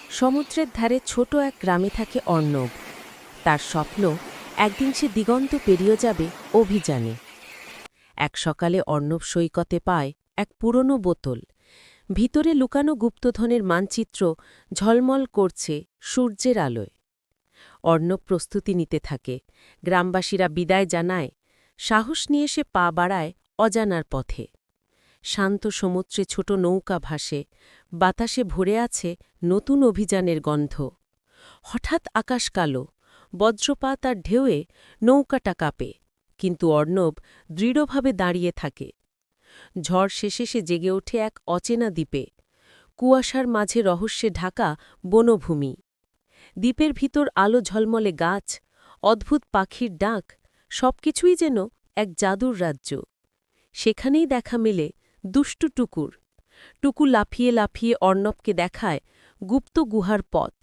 সমুদ্রের ধারে ছোট এক গ্রামে থাকে অর্ণব। তার স্বপ্ন একদিন সে দিগন্ত পেরিয়ে যাবে অভিযানে। এক সকালে অর্ণব সৈকতে পায় এক পুরনো বোতল। ভিতরে লুকানো গুপ্তধনের মানচিত্র ঝলমল করছে সূর্যের আলোয়। অর্ণব প্রস্তুতি নিতে থাকে। গ্রামবাসীরা বিদায় জানায়। সাহস নিয়ে সে পা বাড়ায় অজানার পথে। শান্ত সমুদ্রে ছোট নৌকা ভাসে, বাতাসে ভরে আছে নতুন অভিযানের গন্ধ। হঠাৎ আকাশ কালো, বজ্রপাত আর ঢেউয়ে নৌকাটা কাঁপে, কিন্তু অর্ণব দৃঢ়ভাবে দাঁড়িয়ে থাকে। ঝড় শেষে সে জেগে ওঠে এক অচেনা দ্বীপে। কুয়াশার মাঝে রহস্যে ঢাকা বনভূমি। দ্বীপের ভিতর আলো ঝলমলে গাছ, অদ্ভুত পাখির ডাক, সবকিছুই যেন এক জাদুর রাজ্য। সেখানেই দেখা মেলে দুষ্টু টুকুর। টুকু লাফিয়ে লাফিয়ে অর্ণবকে দেখায় গুপ্ত গুহার পথ।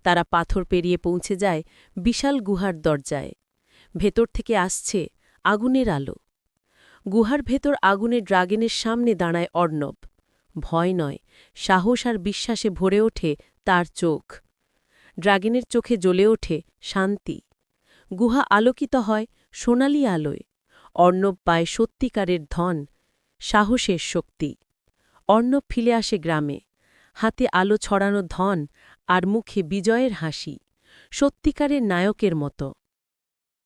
তারা পাথর পেরিয়ে পৌঁছে যায় বিশাল গুহার দরজায়। ভেতর থেকে আসছে আগুনের আলো। গুহার ভেতর আগুনের ড্রাগনের সামনে দাঁড়ায় অর্ণব। ভয় নয়, সাহস আর বিশ্বাসে ভরে ওঠে তার চোখ। ড্রাগনের চোখে জ্বলে ওঠে শান্তি। গুহা আলোকিত হয় সোনালি আলোয়। অর্ণব পায় সত্যিকারের ধন, সাহসের শক্তি। অর্ণব ফিরে আসে গ্রামে, হাতে আলো ছড়ানো ধন আর মুখে বিজয়ের হাসি, সত্যিকারের নায়কের মতো।